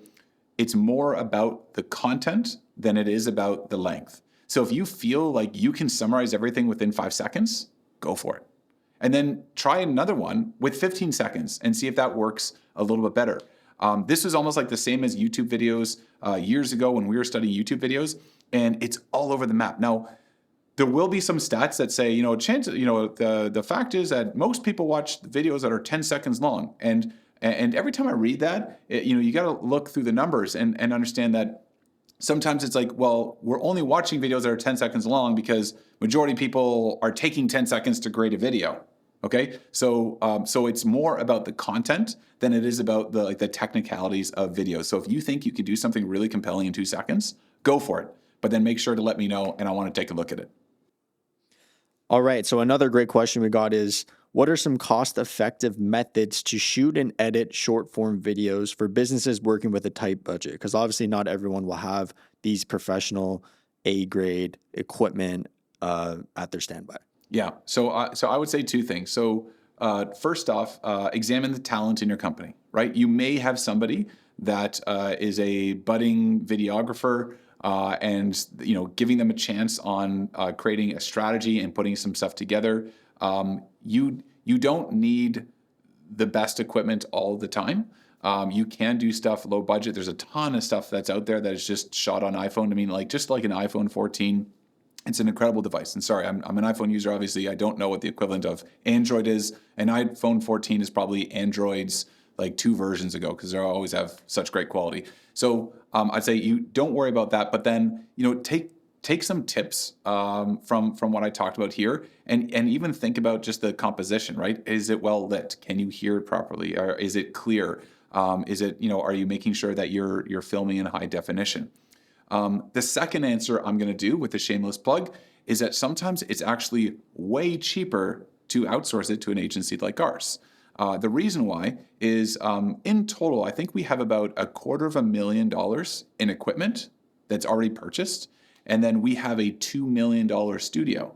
it's more about the content than it is about the length. So if you feel like you can summarize everything within 5 seconds, go for it. And then try another one with 15 seconds and see if that works a little bit better. This was almost like the same as YouTube videos years ago when we were studying YouTube videos, and it's all over the map. Now, there will be some stats that say, the fact is that most people watch videos that are 10 seconds long. And every time I read that, you got to look through the numbers and understand that sometimes it's like, well, we're only watching videos that are 10 seconds long because majority of people are taking 10 seconds to create a video. Okay, so it's more about the content than it is about the technicalities of videos. So if you think you could do something really compelling in 2 seconds, go for it. But then make sure to let me know, and I want to take a look at it. All right. So another great question we got is, what are some cost-effective methods to shoot and edit short-form videos for businesses working with a tight budget? Because obviously not everyone will have these professional A-grade equipment at their standby. Yeah. So I would say 2 things. So first off, examine the talent in your company, right? You may have somebody that is a budding videographer, and giving them a chance on creating a strategy and putting some stuff together. You don't need the best equipment all the time. You can do stuff low budget. There's a ton of stuff that's out there that is just shot on iPhone. I mean, just like an iPhone 14. It's an incredible device. And sorry, I'm an iPhone user, obviously. I don't know what the equivalent of Android is. An iPhone 14 is probably Android's 2 versions ago, because they always have such great quality. So I'd say you don't worry about that, but then take some tips from what I talked about here, and even think about just the composition, right? Is it well lit? Can you hear it properly? Or is it clear? Is it, are you making sure that you're filming in high definition? The second answer I'm going to do with the shameless plug is that sometimes it's actually way cheaper to outsource it to an agency like ours. The reason why is in total, I think we have about $250,000 in equipment that's already purchased, and then we have a $2 million studio.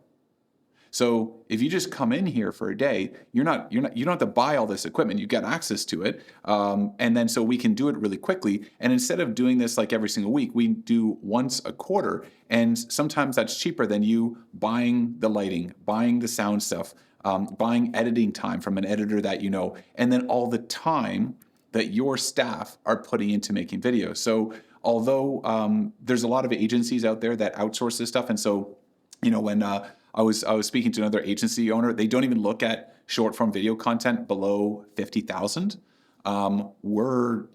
So if you just come in here for a day, you don't have to buy all this equipment. You get access to it, and then so we can do it really quickly. And instead of doing this like every single week, we do once a quarter. And sometimes that's cheaper than you buying the lighting, buying the sound stuff, buying editing time from an editor that you know, and then all the time that your staff are putting into making videos. So although there's a lot of agencies out there that outsource this stuff, and so when I was speaking to another agency owner, they don't even look at short form video content below 50,000. We're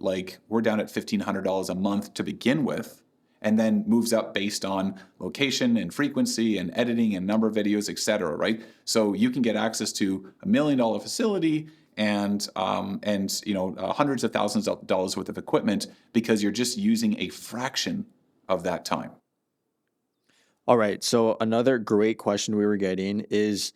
down at $1,500 a month to begin with, and then moves up based on location and frequency and editing and number of videos, et cetera, right? So you can get access to $1 million facility and hundreds of thousands of dollars worth of equipment because you're just using a fraction of that time. All right. So another great question we were getting is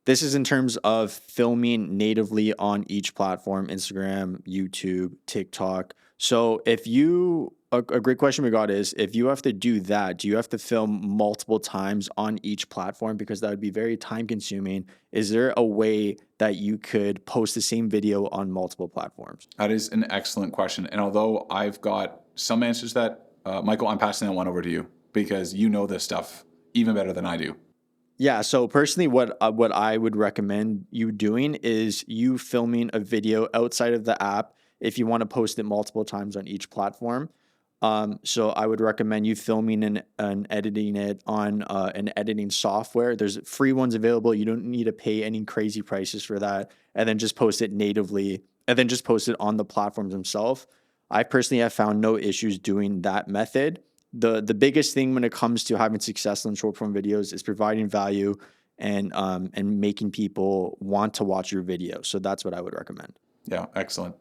this is in terms of filming natively on each platform, Instagram, YouTube, TikTok. So a great question we got is if you have to do that, do you have to film multiple times on each platform? Because that would be very time consuming. Is there a way that you could post the same video on multiple platforms? That is an excellent question. And although I've got some answers to that, Michael, I'm passing that one over to you because you know this stuff even better than I do. Yeah. So personally, what I would recommend you doing is you filming a video outside of the app if you want to post it multiple times on each platform. So I would recommend you filming and editing it on an editing software. There's free ones available. You don't need to pay any crazy prices for that, and then just post it natively, and then just post it on the platforms themselves. I personally have found no issues doing that method. The biggest thing when it comes to having success on short form videos is providing value and making people want to watch your video. So that's what I would recommend. Yeah, excellent.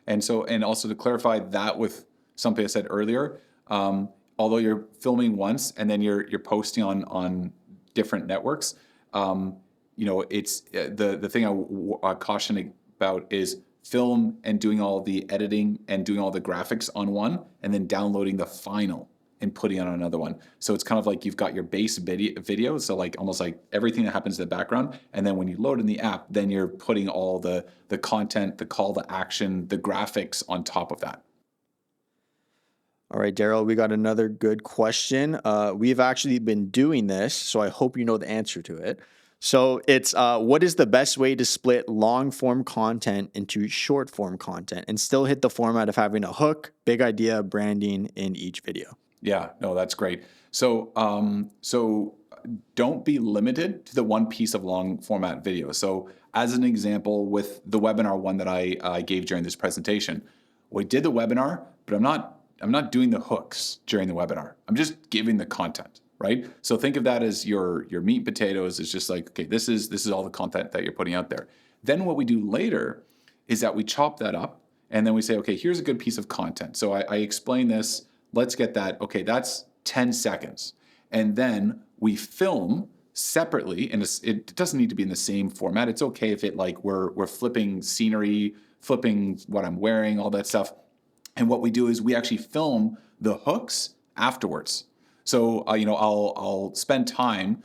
And also to clarify that with something I said earlier, although you're filming once and then you're posting on different networks, it's the thing I caution about is film and doing all the editing and doing all the graphics on one, and then downloading the final and putting it on another one. So it's kind of like you've got your base video, so like almost like everything that happens in the background, and then when you load in the app, then you're putting all the content, the call to action, the graphics on top of that. All right, Darrell, we got another good question. We've actually been doing this, so I hope you know the answer to it. So it's what is the best way to split long form content into short form content and still hit the format of having a hook, big idea, branding in each video? Yeah, no, that's great. So don't be limited to the one piece of long format video. So as an example, with the webinar one that I gave during this presentation, we did the webinar, but I'm not doing the hooks during the webinar. I'm just giving the content, right? So think of that as your meat and potatoes is just like, okay, this is all the content that you're putting out there. Then what we do later is that we chop that up and then we say, okay, here's a good piece of content. So I explain this. Let's get that. Okay, that's 10 seconds. And then we film separately, and it doesn't need to be in the same format. It's okay if we're flipping scenery, flipping what I'm wearing, all that stuff. And what we do is we actually film the hooks afterwards. So I'll spend time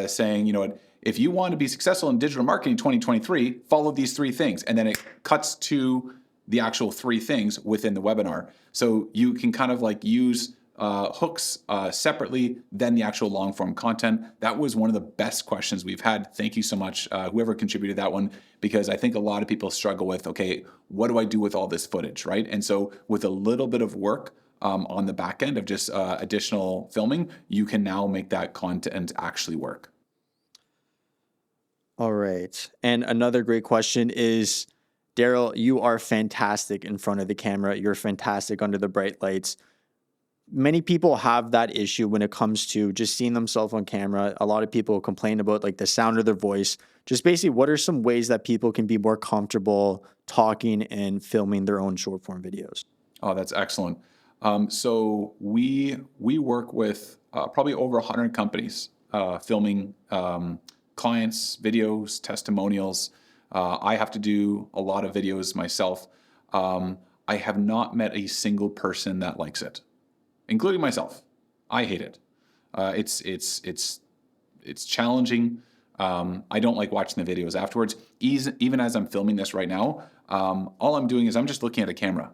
saying, if you want to be successful in digital marketing 2023, follow these 3 things, and then it cuts to the actual 3 things within the webinar. So you can kind of use hooks separately than the actual long form content. That was one of the best questions we've had. Thank you so much, whoever contributed that one, because I think a lot of people struggle with, okay, what do I do with all this footage, right? And so with a little bit of work on the back end of just additional filming, you can now make that content actually work. All right. And another great question is, Darrell, you are fantastic in front of the camera. You're fantastic under the bright lights. many people have that issue when it comes to just seeing themselves on camera. A lot of people complain about like the sound of their voice. Just basically, what are some ways that people can be more comfortable talking and filming their own short form videos? Oh, that's excellent. So we work with probably over 100 companies filming clients, videos, testimonials. I have to do a lot of videos myself. I have not met a single person that likes it, including myself. I hate it. It's challenging. I don't like watching the videos afterwards. Even as I'm filming this right now, all I'm doing is I'm just looking at a camera.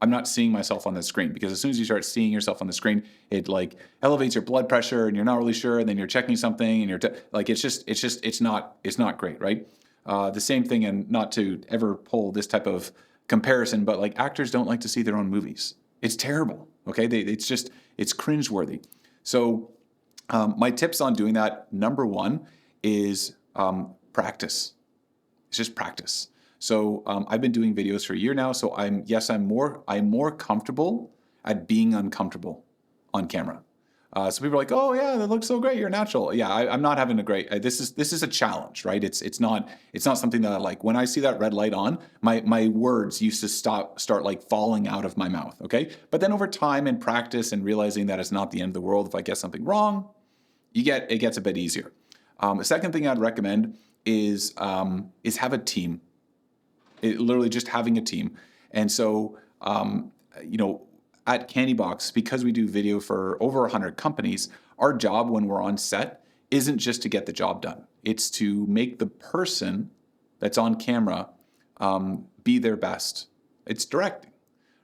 I'm not seeing myself on the screen, because as soon as you start seeing yourself on the screen, it like elevates your blood pressure and you're not really sure. And then you're checking something and it's not great. Right. The same thing, and not to ever pull this type of comparison, but like actors don't like to see their own movies. It's terrible. Okay. It's cringeworthy. So, my tips on doing that, number one is, practice. It's just practice. So I've been doing videos for a year now. So I'm more comfortable at being uncomfortable on camera. So people are like, "Oh yeah, that looks so great. You're natural." Yeah, I'm not having a great. This is a challenge, right? It's not something that I like. When I see that red light on, my words used to start like falling out of my mouth. Okay, but then over time and practice and realizing that it's not the end of the world if I get something wrong, it gets a bit easier. The second thing I'd recommend is have a team. Literally just having a team. And so, at Candybox, because we do video for over 100 companies, our job when we're on set isn't just to get the job done. It's to make the person that's on camera be their best. It's directing,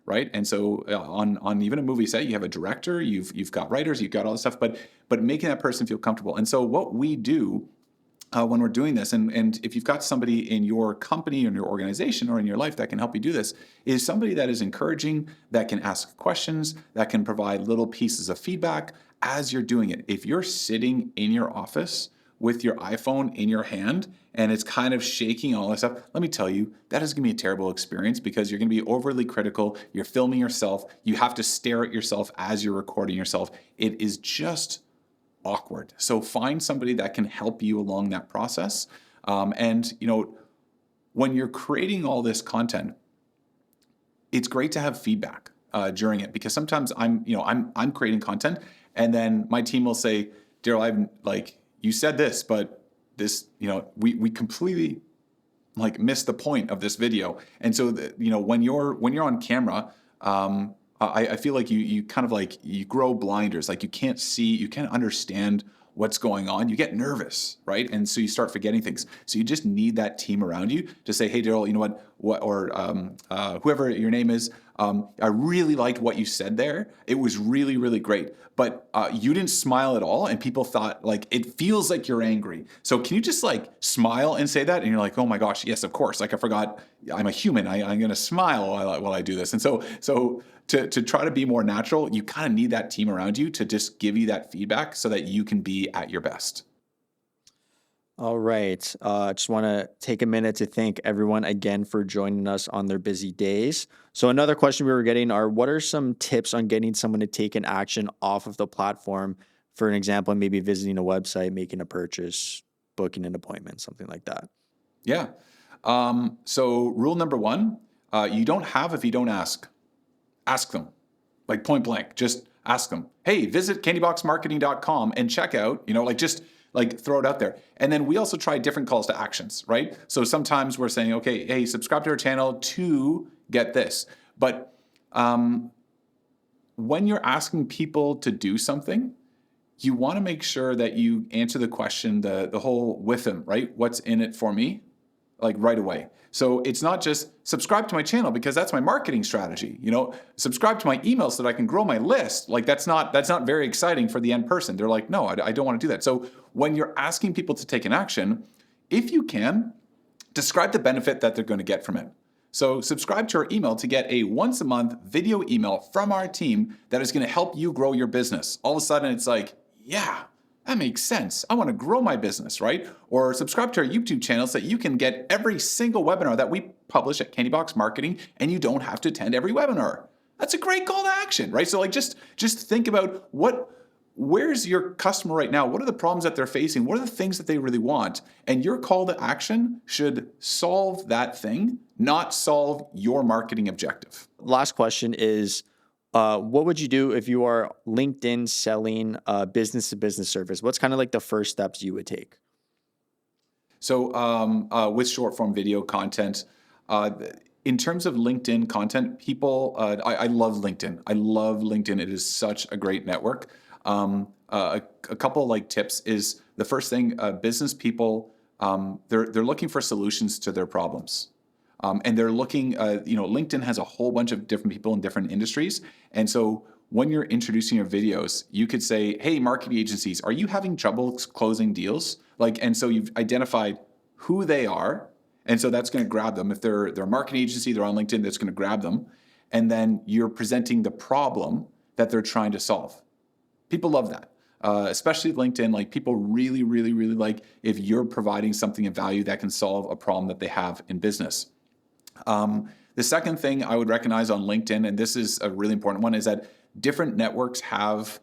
right? And so on even a movie set, you have a director, you've got writers, you've got all this stuff, but making that person feel comfortable. And so what we do when we're doing this, and if you've got somebody in your company or in your organization or in your life that can help you do this, is somebody that is encouraging, that can ask questions, that can provide little pieces of feedback as you're doing it. If you're sitting in your office with your iPhone in your hand and it's kind of shaking, all this stuff, let me tell you, that is going to be a terrible experience, because you're going to be overly critical. You're filming yourself. You have to stare at yourself as you're recording yourself. It is just awkward. So find somebody that can help you along that process. And when you're creating all this content, it's great to have feedback during it, because sometimes I'm creating content, and then my team will say, "Darrell, I've like you said this, but this we completely like missed the point of this video." And so when you're on camera, I feel like you kind of like you grow blinders, like you can't see, you can't understand what's going on. You get nervous, right? And so you start forgetting things. So you just need that team around you to say, "Hey, Darrell, you know what, or whoever your name is, I really liked what you said there. It was really, really great. But you didn't smile at all, and people thought like it feels like you're angry. So can you just like smile and say that?" And you're like, "Oh my gosh, yes, of course. Like I forgot. I'm a human. I'm going to smile while I do this." And so to try to be more natural, you kind of need that team around you to just give you that feedback so that you can be at your best. All right. Just want to take a minute to thank everyone again for joining us on their busy days. So another question we were getting are, what are some tips on getting someone to take an action off of the platform? For an example, maybe visiting a website, making a purchase, booking an appointment, something like that. Yeah. So rule number one, you don't have if you don't ask. Ask them, like point blank. Just ask them. "Hey, visit candyboxmarketing.com and check out." Just like throw it out there. And then we also try different calls to actions, right? So sometimes we're saying, "Okay, hey, subscribe to our channel to get this." But when you're asking people to do something, you want to make sure that you answer the question, the whole with them, right? What's in it for me? Like right away. So it's not just subscribe to my channel because that's my marketing strategy. Subscribe to my email so that I can grow my list. Like that's not very exciting for the end person. They're like, "No, I don't want to do that." So when you're asking people to take an action, if you can, describe the benefit that they're going to get from it. So subscribe to our email to get a once a month video email from our team that is going to help you grow your business. All of a sudden it's like, yeah, that makes sense. I want to grow my business, right? Or subscribe to our YouTube channel so that you can get every single webinar that we publish at Candybox Marketing, and you don't have to attend every webinar. That's a great call to action, right? So like just think about where's your customer right now? What are the problems that they're facing? What are the things that they really want? And your call to action should solve that thing, not solve your marketing objective. Last question is, what would you do if you are LinkedIn selling a business to business service? What's kind of like the first steps you would take? So with short form video content, in terms of LinkedIn content, people, I love LinkedIn. I love LinkedIn. It is such a great network. A couple like tips is the first thing, business people, they're looking for solutions to their problems. And they're looking, LinkedIn has a whole bunch of different people in different industries. And so when you're introducing your videos, you could say, hey, marketing agencies, are you having trouble closing deals? And so you've identified who they are. And so that's going to grab them. If they're a marketing agency, they're on LinkedIn, that's going to grab them. And then you're presenting the problem that they're trying to solve. People love that. Especially LinkedIn, like people really, really, really like if you're providing something of value that can solve a problem that they have in business. The second thing I would recognize on LinkedIn, and this is a really important one, is that different networks have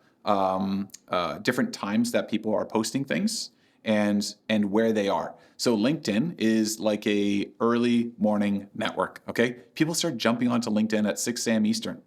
different times that people are posting things and where they are. So LinkedIn is like a early morning network, okay? People start jumping onto LinkedIn at 6 a.m. Eastern.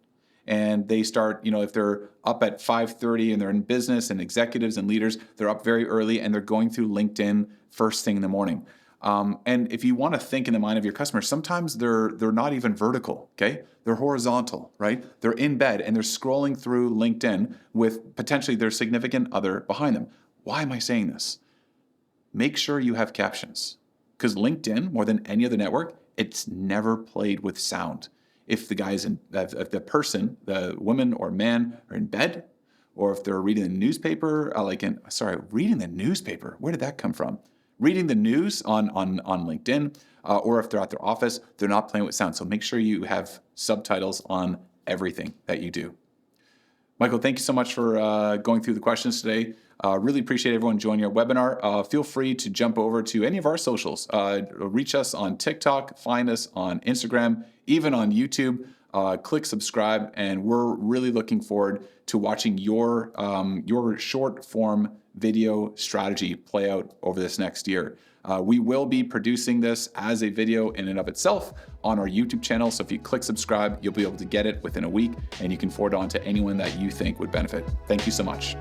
And they start, if they're up at 5:30 and they're in business and executives and leaders, they're up very early and they're going through LinkedIn first thing in the morning. And if you want to think in the mind of your customers, sometimes they're not even vertical, okay? They're horizontal, right? They're in bed and they're scrolling through LinkedIn with potentially their significant other behind them. Why am I saying this? Make sure you have captions, because LinkedIn, more than any other network, it's never played with sound. If the guy's if the person, the woman or man are in bed, or if they're reading the newspaper, reading the newspaper, where did that come from? Reading the news on LinkedIn, or if they're at their office, they're not playing with sound. So make sure you have subtitles on everything that you do. Michael, thank you so much for going through the questions today. Really appreciate everyone joining our webinar. Feel free to jump over to any of our socials. Reach us on TikTok, find us on Instagram, even on YouTube. Click subscribe, and we're really looking forward to watching your short form video strategy play out over this next year. We will be producing this as a video in and of itself on our YouTube channel. So if you click subscribe, you'll be able to get it within a week, and you can forward on to anyone that you think would benefit. Thank you so much.